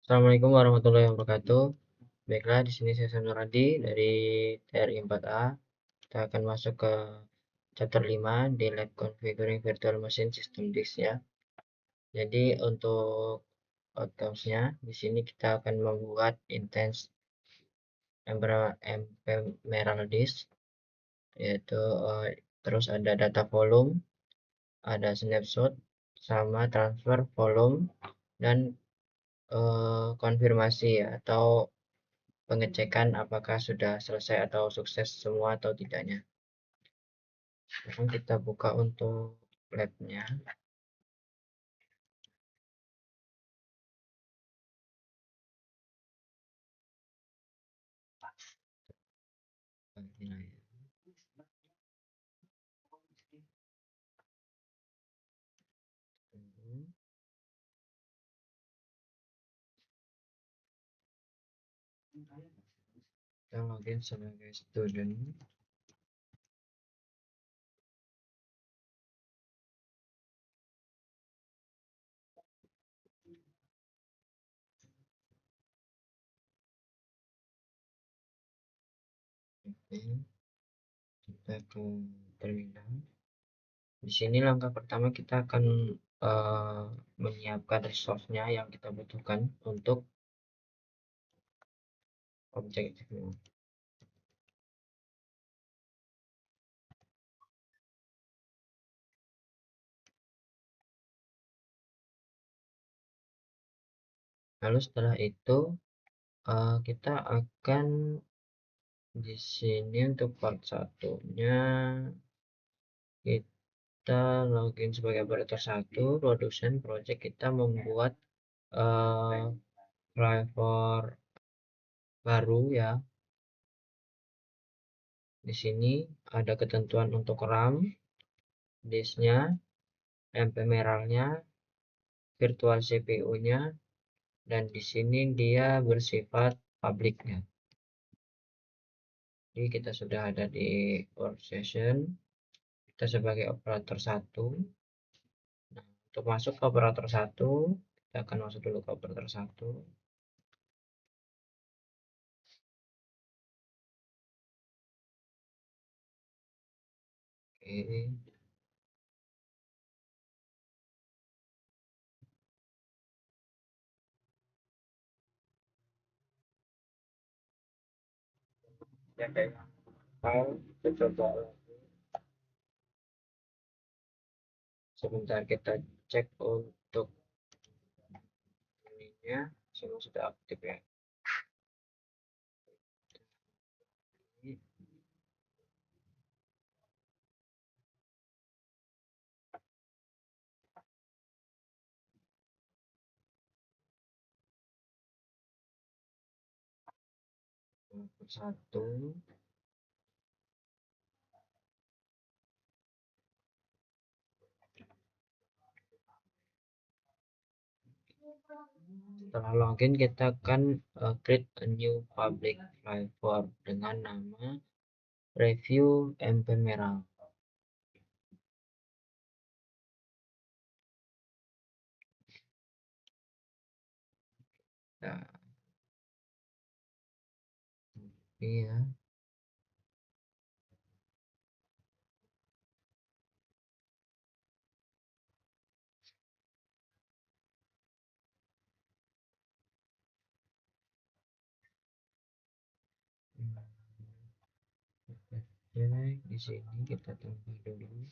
Assalamualaikum warahmatullahi wabarakatuh. Baiklah, di sini saya Samuel Radi dari TRI 4A. Kita akan masuk ke chapter 5 di Lab Configuring Virtual Machine System Disk ya. Jadi untuk outcomes-nya di sini kita akan membuat intense ephemeral disk, yaitu terus ada data volume, ada snapshot, sama transfer volume dan konfirmasi ya, atau pengecekan apakah sudah selesai atau sukses semua atau tidaknya. Sekarang kita buka untuk labnya. Kita login sebagai student. Oke, kita ke terminal. Di sini langkah pertama kita akan menyiapkan resource-nya yang kita butuhkan untuk objek itu. Lalu setelah itu kita akan di sini untuk part satunya kita login sebagai operator 1 production project. Kita membuat flavor baru ya. Di sini ada ketentuan untuk RAM, disknya, ephemeralnya, virtual CPU-nya, dan di sini dia bersifat publiknya. Jadi kita sudah ada di work session. Kita sebagai operator 1. Nah, untuk masuk ke operator 1, kita akan masuk dulu ke operator 1. Oke. Ya kayak kita coba sebentar, kita cek untuk ininya semua sudah aktif ya. Satu. Setelah login kita akan create a new public file dengan nama review ephemeral. Nah, iya. Cek di sini kita tambah dulu.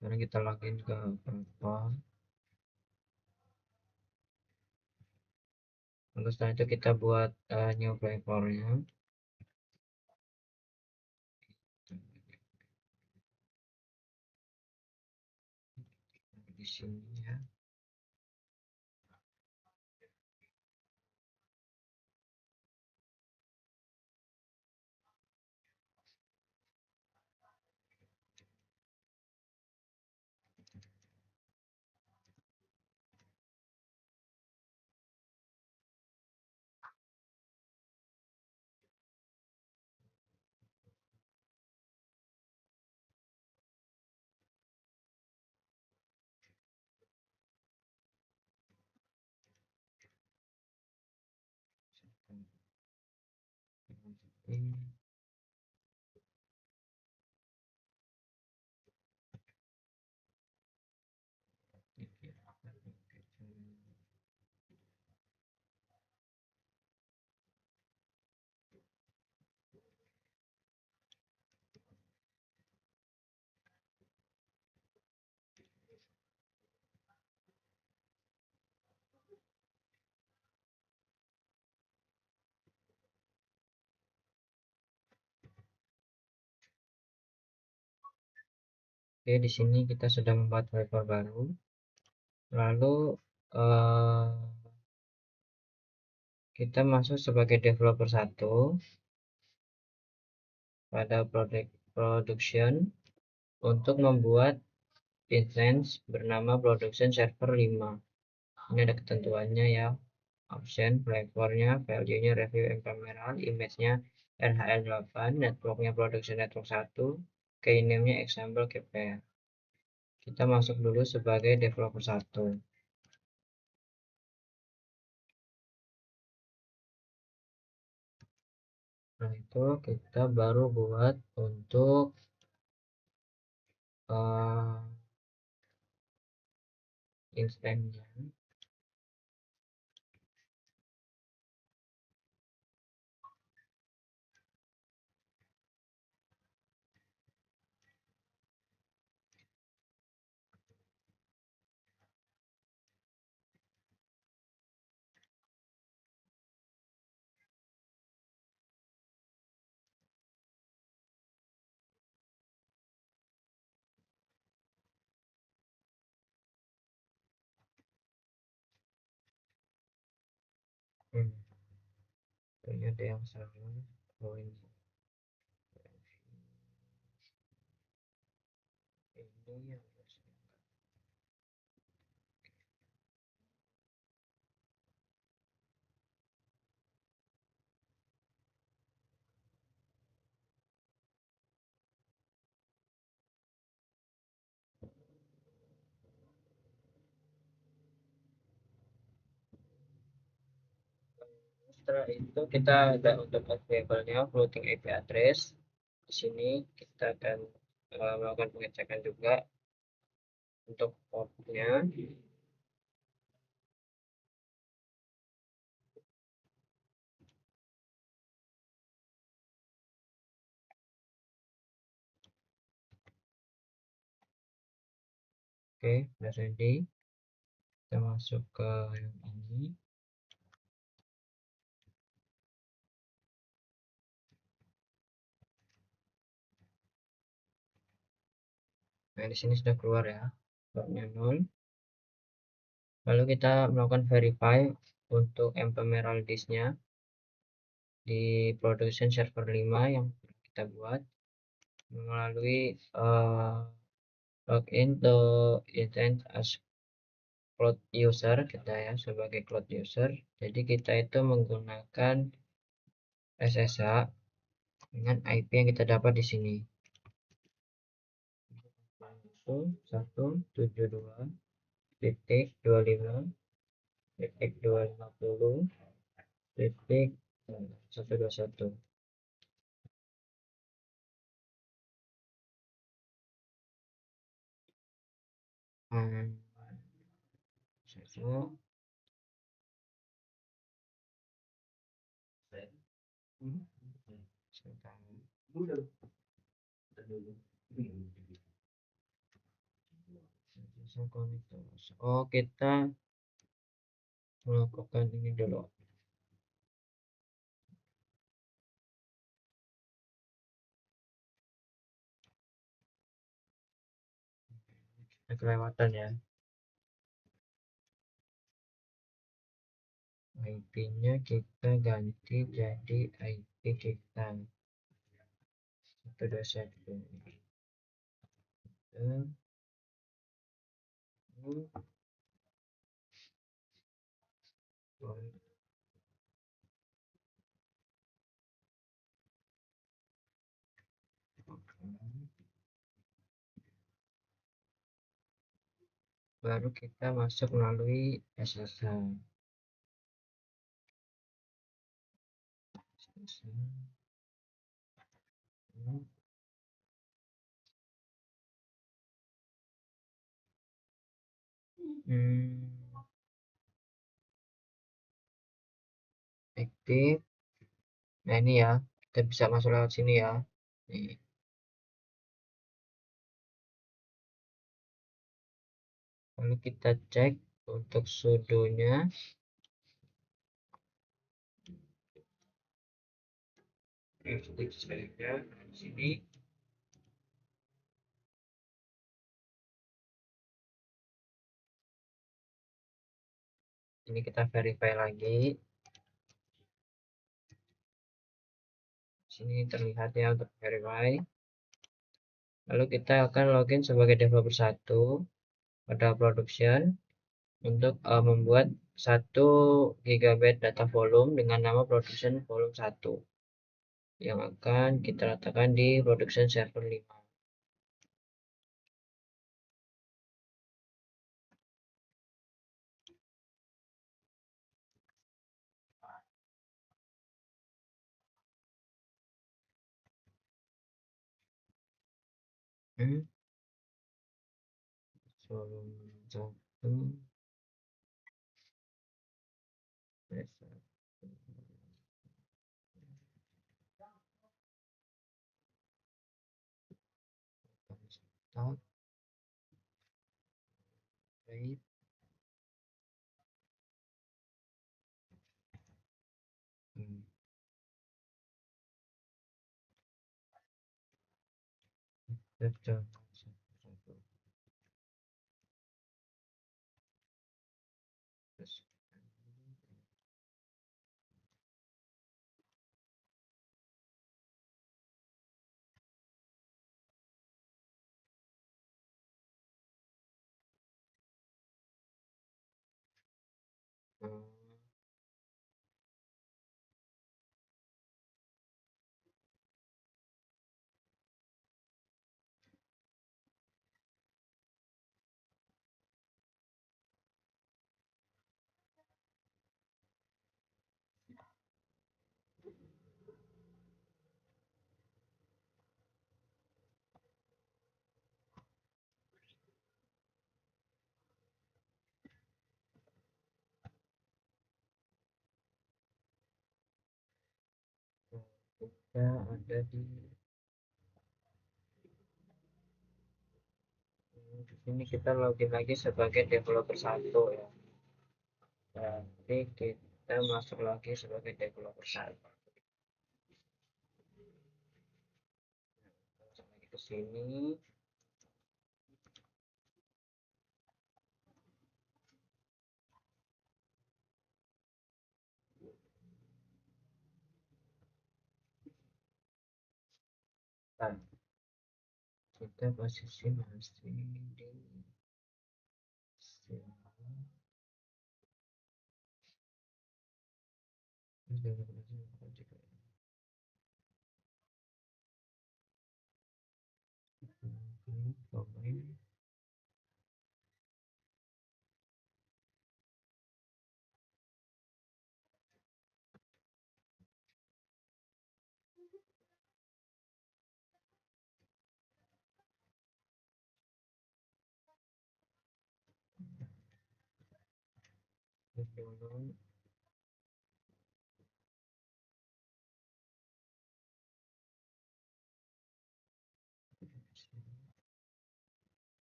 Sekarang kita login ke platform. Lalu setelah itu kita buat new flavornya. Di sini ya. Oke, di sini kita sudah membuat wallpaper baru. Lalu eh, kita masuk sebagai developer 1 pada production untuk membuat instance bernama production server 5. Ini ada ketentuannya ya. Option, flavornya, value-nya, review ephemeral, image-nya RHL8, network-nya production network 1, key name-nya example KPR. Kita masuk dulu sebagai developer 1. Nah, itu kita baru buat untuk instance-nya. Ini ada yang salah. Oh, ini yang setelah itu kita ada untuk variable-nya floating IP address. Di sini kita akan melakukan pengecekan juga untuk portnya. Oke, sudah ready. Kita masuk ke yang ini. Nah, di sini sudah keluar ya, portnya 0. Lalu kita melakukan verify untuk ephemeral disk-nya di production server 5 yang kita buat melalui login to instance as cloud user, kita ya sebagai cloud user. Jadi kita itu menggunakan SSH dengan IP yang kita dapat di sini. 172.250.250.121. Oh, kita melakukan ini dulu. Kelewatan ya. IP-nya kita ganti jadi IP kita 121. Baru kita masuk melalui SSH. Hmm, aktif. Nah ini ya, kita bisa masuk lewat sini ya. Nih, lalu kita cek untuk sudonya. Di sini. Ini kita verify lagi. Sini terlihat ya untuk verify. Lalu kita akan login sebagai developer 1 pada production untuk membuat 1 GB data volume dengan nama production volume 1 yang akan kita letakkan di production server 5. Hmm, volume 1 start right. Hmm, kita coba terus. Hmm, kita ada di sini kita login lagi sebagai developer 1 ya. Nanti kita masuk lagi sebagai developer 1. Masuk lagi ke sini. Nah, kita posisi masih di sini.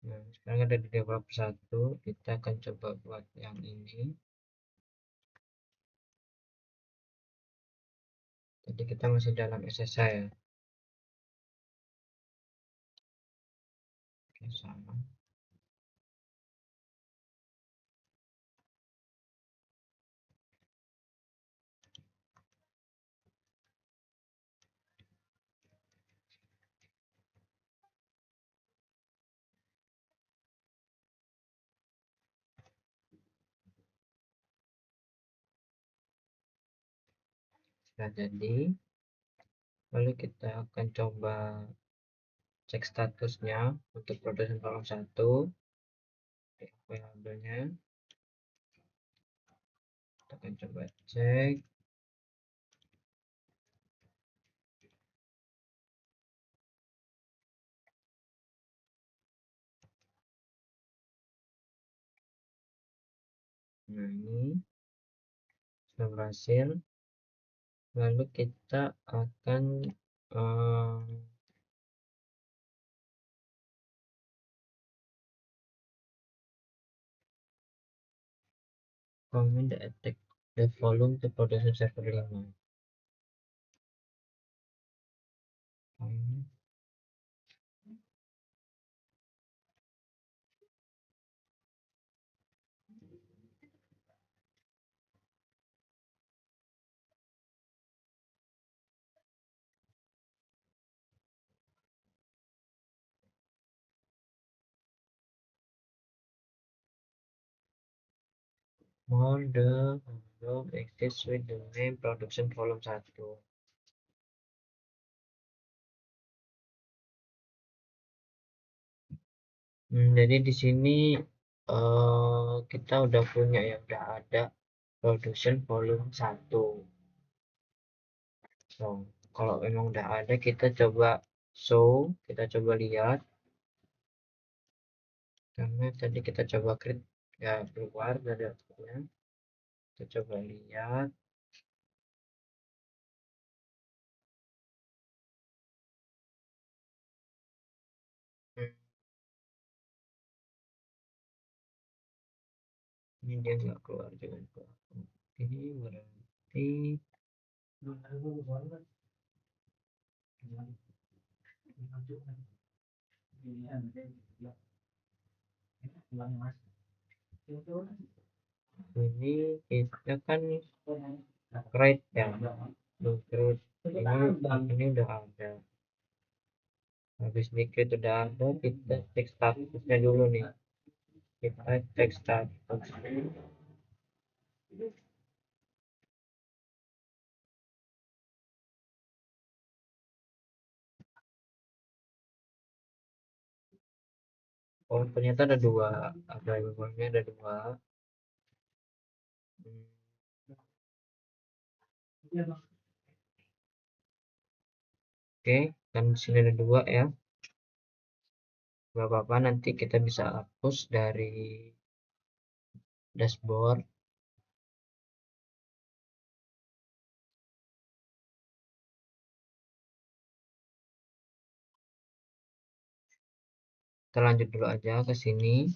Nah, sekarang ada di developer 1, kita akan coba buat yang ini. Jadi kita masih dalam SSH ya. Oke, sama. Sudah jadi. Lalu kita akan coba cek statusnya untuk production volume 1. Labelnya. Kita akan coba cek. Nah, ini sudah berhasil. Lalu kita akan comment the attack the volume to production server 5. More the volume exists with the name production volume 1. Jadi di sini kita udah punya ya, udah ada production volume 1. So, kalau memang udah ada, kita coba show, kita coba lihat. Karena tadi kita coba create ya keluar dari outputnya. Kita coba lihat. Hmm, ini dia nggak keluar juga. Ini berarti ini kita kan create ya, create ini udah ada. Habis di create udah ada, kita cek statusnya dulu nih. Kita cek status. Oh, ternyata ada dua, ada bebernya ada dua. Oke, kan di sini ada dua ya. Gak apa-apa, nanti kita bisa hapus dari dashboard. Kita lanjut dulu aja ke sini.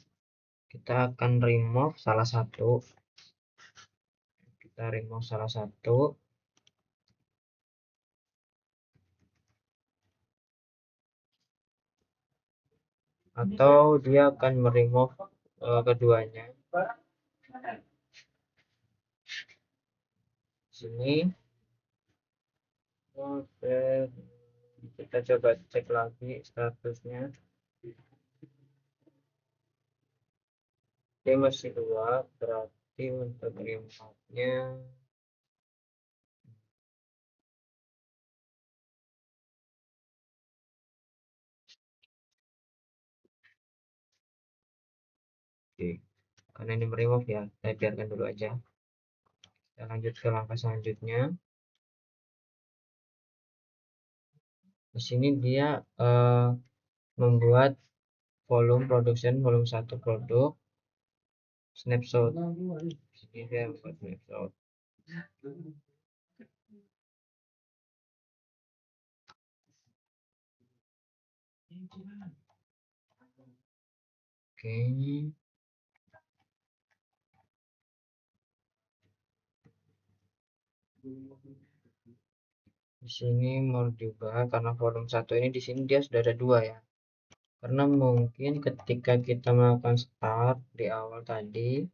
Kita akan remove salah satu. Kita remove salah satu. Atau dia akan meremove keduanya. Sini. Oke. Kita coba cek lagi statusnya. Dia masih dua, berarti untuk remove-nya oke. Karena ini meremove ya, saya biarkan dulu aja. Kita lanjut ke langkah selanjutnya. Di sini dia membuat volume production volume 1 produk snapshot. Di sini dia membuat snapshot. Oke. Di sini mau juga karena volume 1 ini di sini dia sudah ada dua ya. Karena mungkin ketika kita melakukan start di awal tadi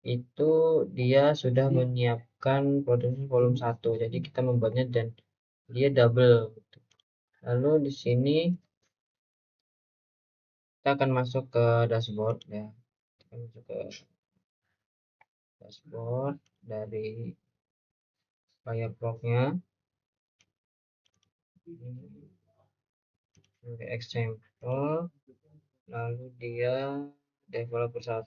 itu dia sudah menyiapkan produksi volume 1. Jadi kita membuatnya dan dia double. Lalu di sini kita akan masuk ke dashboard ya. Kita masuk ke dashboard dari Firefox-nya. Ini example. Lalu dia developer 1.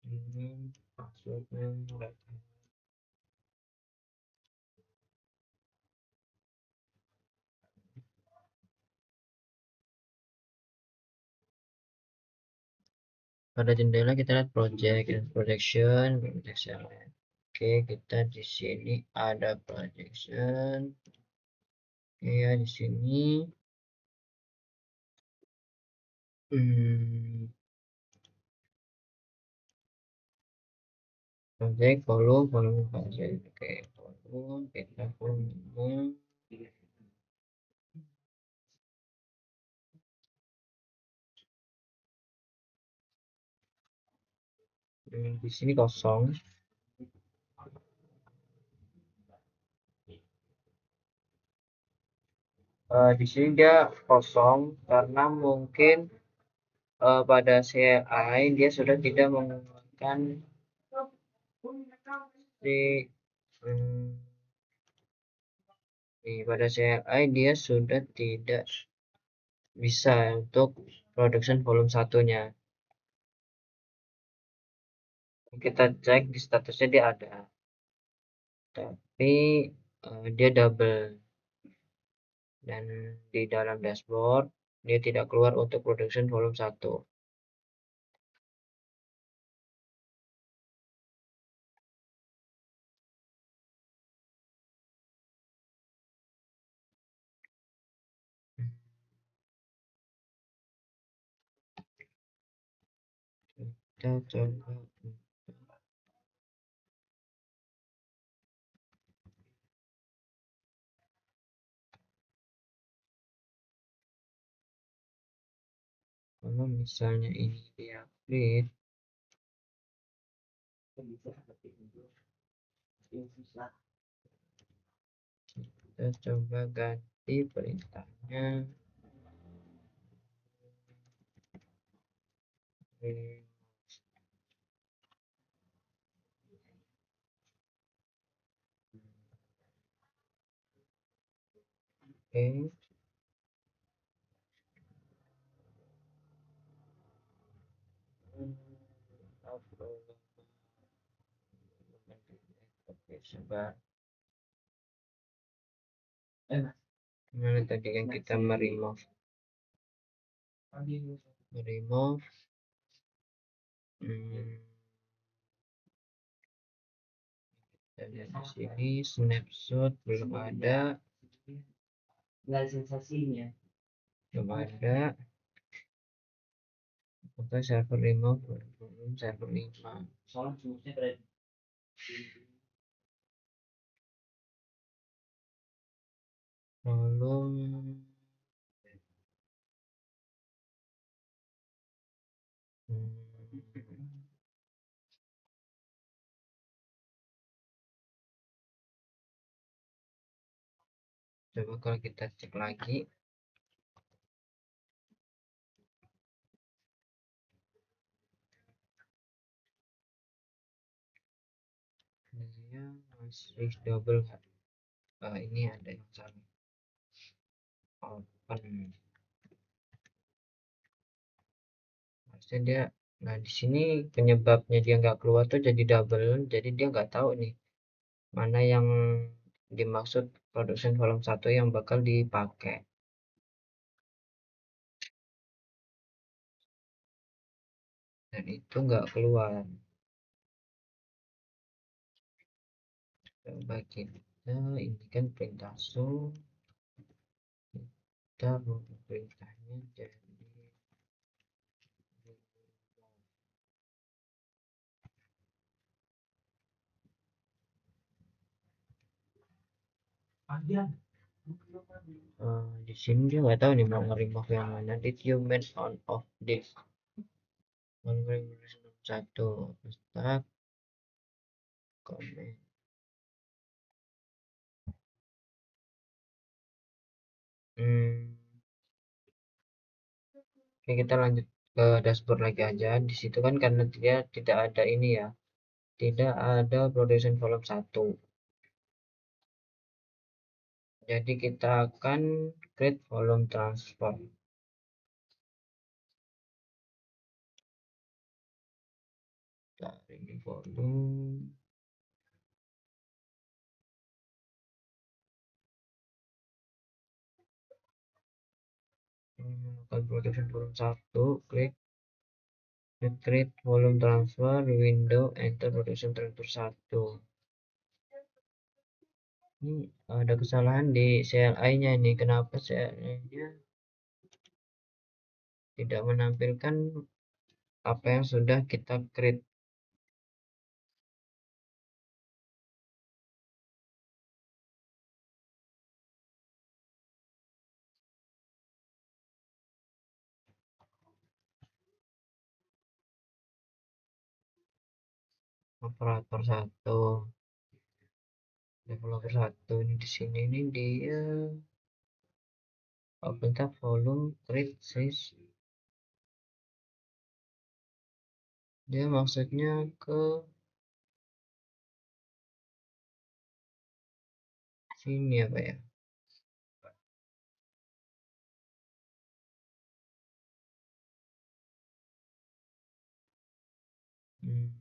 Ini passwordnya Pada jendela kita lihat project dan projection, projection. Oke, kita di sini ada projection. Ya, di sini hmm, project volume project. Oke, volume kita volume. Di sini kosong. Di sini dia kosong karena mungkin pada CLI dia sudah tidak menggunakan di pada CLI dia sudah tidak bisa untuk production volume satunya. Kita cek di statusnya dia ada, tapi dia double, dan di dalam dashboard dia tidak keluar untuk production volume 1. Kita coba kalau misalnya ini dia update, kita coba ganti perintahnya. Oke, oke, coba mana tadi kan kita meremove hmm, kita lihat di sini snapshot belum ada, belum ada. Oke, server remove server 5. Lalu coba kalau kita cek lagi, dia masih double nggak? Ini ada yang salah, open harusnya dia. Nah, di sini penyebabnya dia nggak keluar tuh jadi double, jadi dia nggak tahu nih mana yang dimaksud production volume 1 yang bakal dipakai, dan itu nggak keluar. Coba kita ini kan perintah show, kita rubah perintahnya jadi di sini dia nggak tahu nih mau nge-remove yang mana. Did you mean on off disk satu start comment. Oke, kita lanjut ke dashboard lagi aja. Di situ kan karena dia tidak ada ini ya, tidak ada production volume 1. Jadi kita akan create volume transfer. Dari volume melakukan production volume 1, klik create volume transfer window enter production transfer 1. Ini ada kesalahan di CLI nya ini, kenapa CLI nya tidak menampilkan apa yang sudah kita create. Operator 1, developer 1 ini di sini ini dia bentar, volume create size, dia maksudnya ke sini apa ya. Hmm,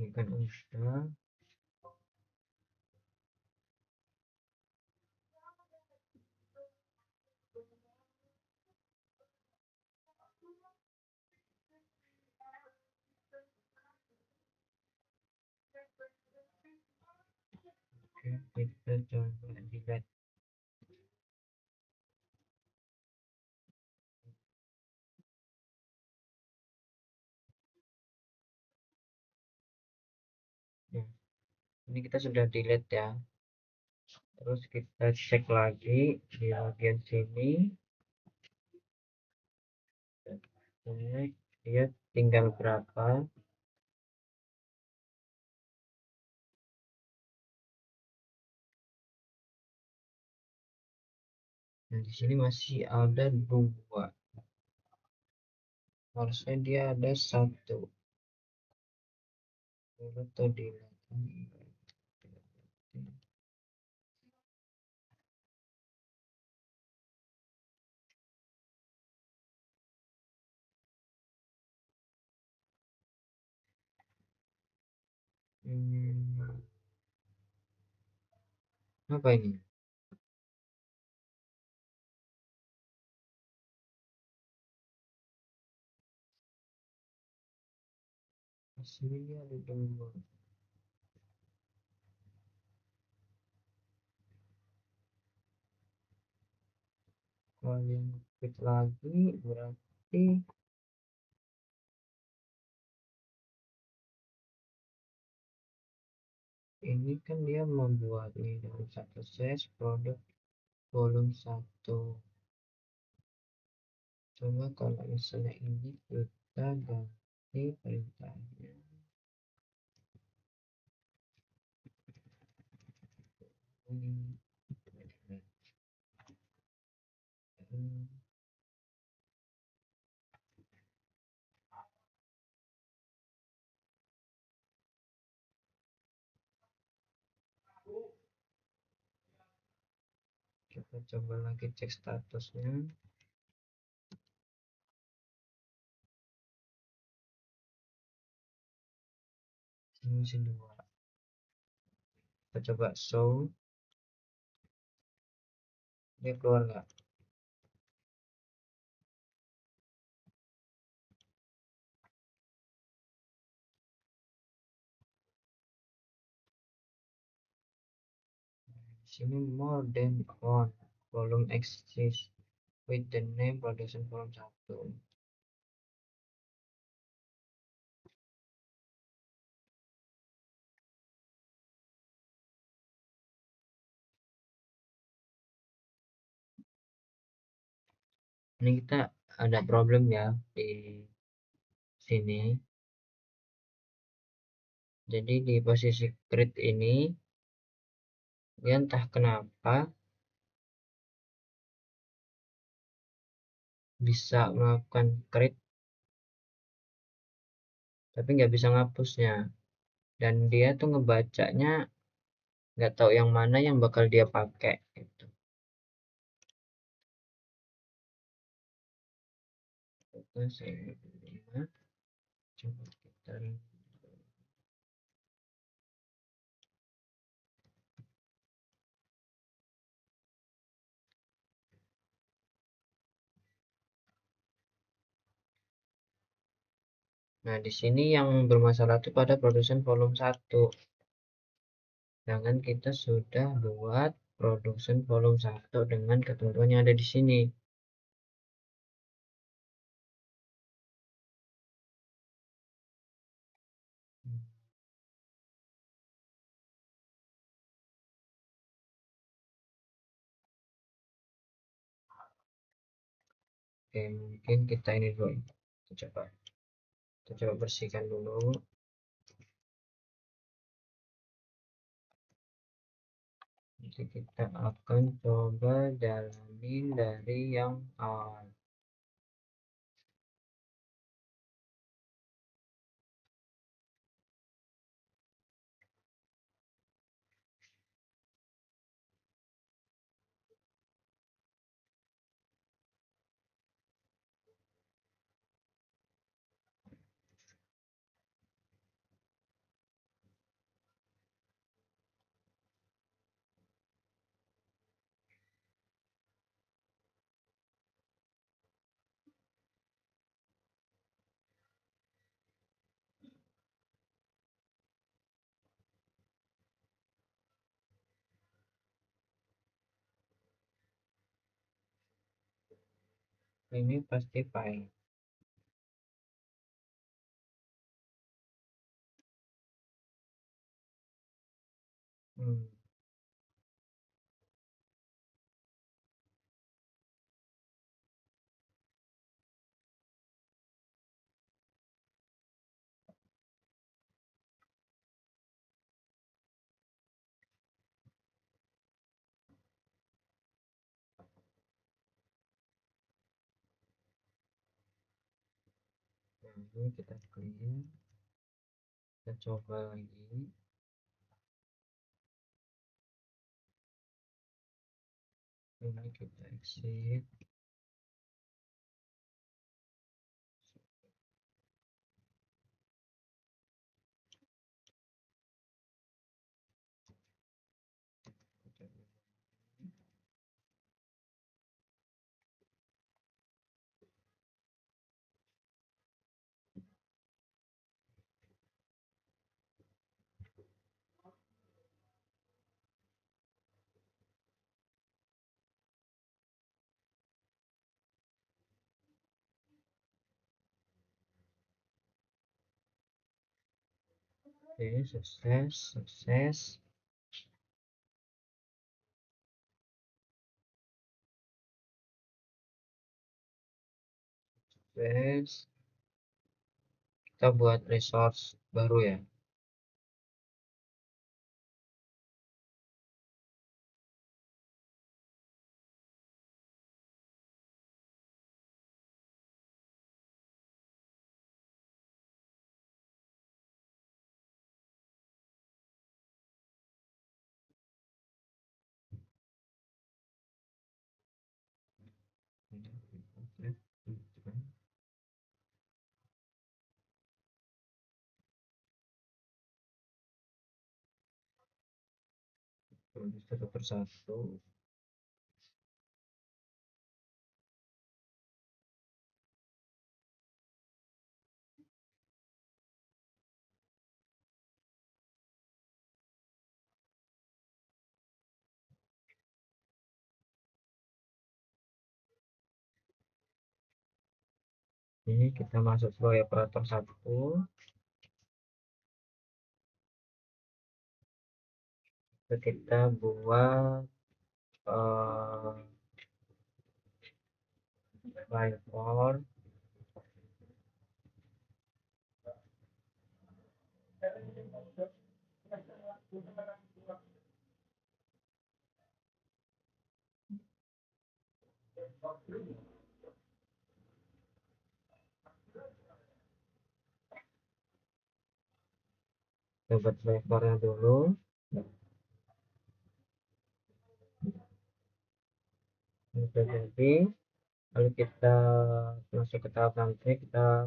ini kan udah. Oke, kita coba dilihat. Nah, ini kita sudah delete ya. Terus kita cek lagi di bagian sini, cek dia tinggal berapa. Nah, di sini masih ada 2, harusnya dia ada 1. Atau delete. Hmm, apa ini? Di sini dia ada 2. Kalau yang klik lagi berarti ini kan dia membuat ini dari satu size produk volume 1. Coba kalau misalnya ini kita ganti perintahnya. Hmm, kita coba lagi cek statusnya. Ini mesin 2. Kita coba show, dia keluar nggak? Di sini more than one volume exists with the name production volume 1. Ini kita ada problem ya di sini. Jadi di posisi create ini dia entah kenapa bisa melakukan create tapi nggak bisa ngapusnya, dan dia tuh ngebacanya nggak tahu yang mana yang bakal dia pakai gitu. Kita saya coba kita Nah, di sini yang bermasalah itu pada production volume 1. Sedangkan kita sudah buat production volume 1 dengan ketentuan yang ada di sini. Oke, mungkin kita ini dulu. Kita coba bersihkan dulu. Nanti kita akan coba jalanin dari yang awal. Ini pasti file. Hmm. Nah, ini kita clear. Kita coba lagi. Ini kita exit. Oke, sukses, sukses. Sukses. Kita buat resource baru ya. Satu persatu. Ini kita masuk sebagai operator 1. Kita buat file for dapat file dulu. Ini sudah jadi. Lalu kita masuk ke tahap nanti, kita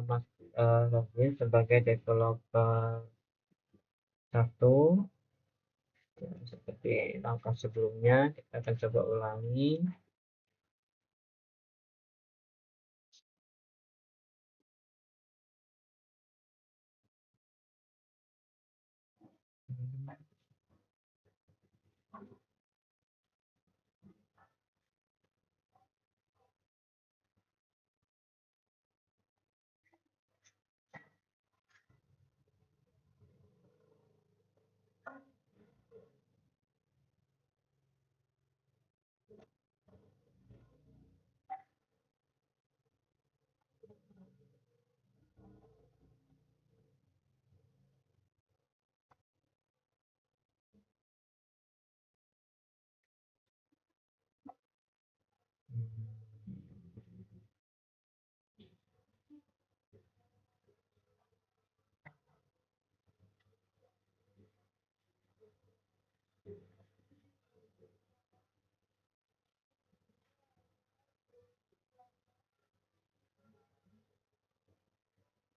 login sebagai developer 1. Seperti langkah sebelumnya, kita akan coba ulangi.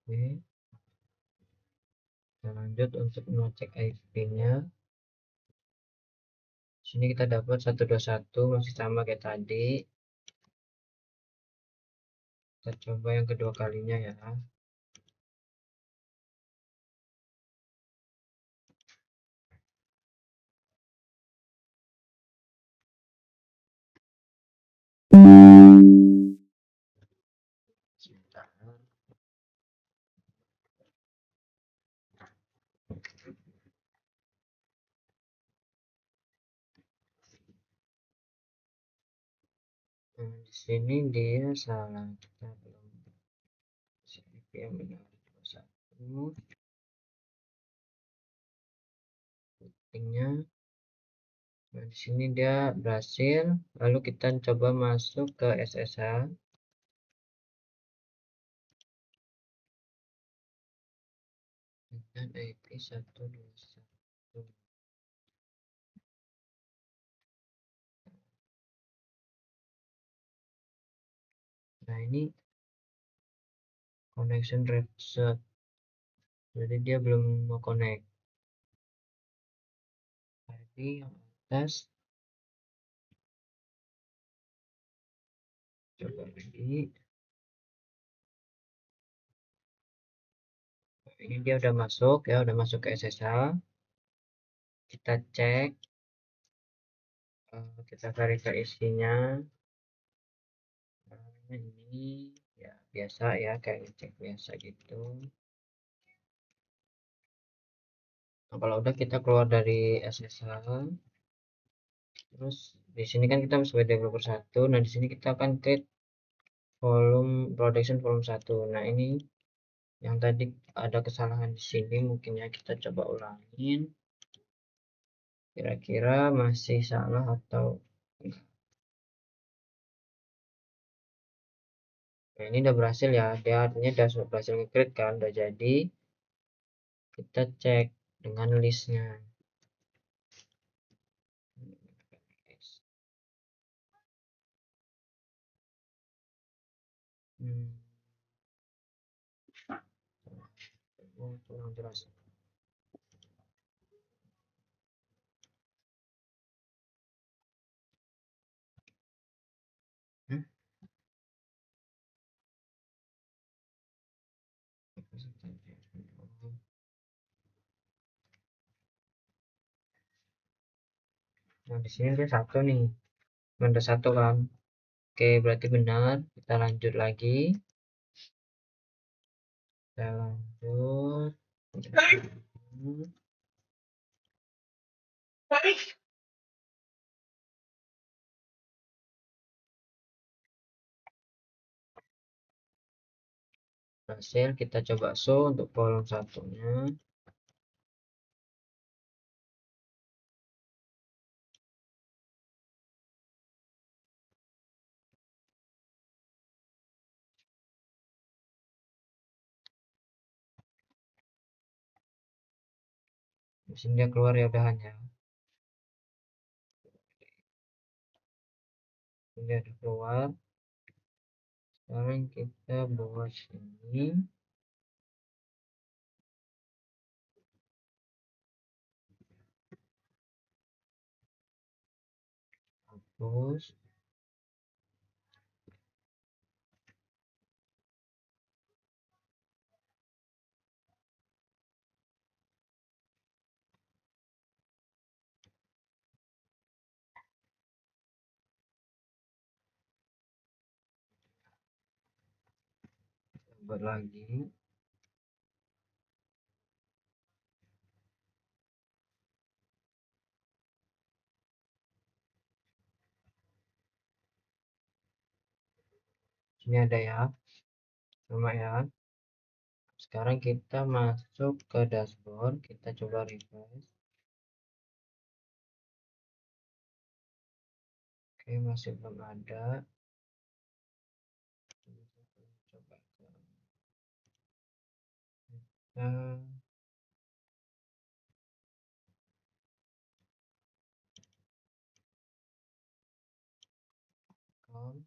Oke, kita lanjut untuk mengecek IP-nya. Sini kita dapat 121 masih sama kayak tadi. Kita coba yang kedua kalinya ya. Sebentar. Nah, di sini dia salah. Kita belum IP yang benar 21. Tingnya. Nah, di sini dia berhasil. Lalu kita coba masuk ke SSH. Dengan IP 121. Nah, ini connection rate set. Jadi dia belum mau connect. Tadi yang atas coba lagi. Ini dia udah masuk ya, udah masuk ke SSH. Kita cek, kita verify isinya. Ini ya biasa ya, kayak ngecek biasa gitu. Nah, kalau udah kita keluar dari SSH. Terus di sini kan kita sebagai developer 1. Nah, di sini kita akan create volume production volume 1. Nah, ini yang tadi ada kesalahan di sini, mungkin ya kita coba ulangin. Kira-kira masih salah atau enggak. Nah, ini udah berhasil ya, dia artinya udah berhasil nge-create kan, udah jadi. Kita cek dengan listnya. Hmm, kurang jelas. Hmm? Nah, di sini ada satu nih, ada satu kan. Oke, berarti benar. Kita lanjut lagi. Kita lanjut. Hasil kita coba show untuk kolom satunya. Di sini dia keluar ya udahannya. Ini ada keluar. Sekarang kita buat ini. Hapus. Buat lagi. Sini ada ya. Sama ya. Sekarang kita masuk ke dashboard. Kita coba refresh. Oke, masih belum ada. Coba ke kita. Com.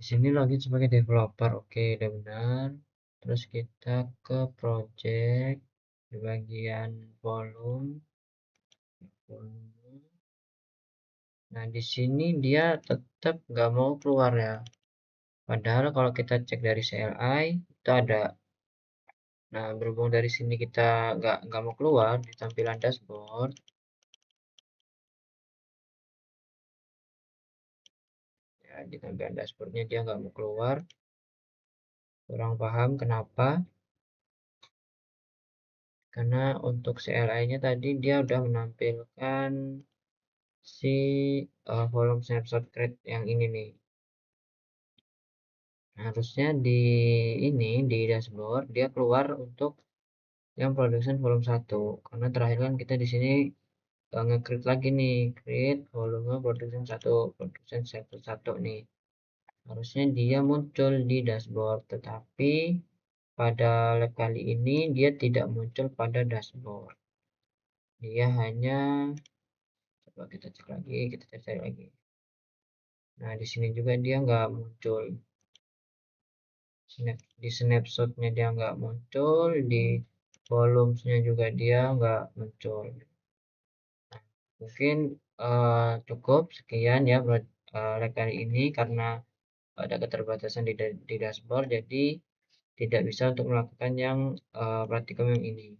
sini login sebagai developer. Oke, udah benar. Terus kita ke project di bagian volume. Nah, di sini dia tetap nggak mau keluar ya. Padahal kalau kita cek dari CLI itu ada. Nah, berhubung dari sini kita nggak mau keluar di tampilan dashboard, ya di tampilan dashboardnya dia nggak mau keluar. Kurang paham kenapa? Karena untuk CLI-nya tadi dia udah menampilkan si volume snapshot create yang ini nih. Harusnya di ini di dashboard dia keluar untuk yang production volume 1 karena terakhir kan kita di sini nge-create lagi nih, create volume production 1 production sample 1 nih. Harusnya dia muncul di dashboard, tetapi pada lab kali ini dia tidak muncul pada dashboard. Dia hanya, coba kita cek lagi, kita cari lagi. Nah, di sini juga dia nggak muncul. Di snapshotnya dia nggak muncul, di volumesnya juga dia nggak muncul. Mungkin cukup sekian ya buat lab kali ini karena ada keterbatasan di dashboard, jadi tidak bisa untuk melakukan yang praktikum yang ini.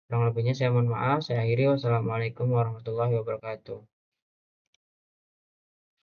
Kurang lebihnya saya mohon maaf. Saya akhiri. Wassalamualaikum warahmatullahi wabarakatuh.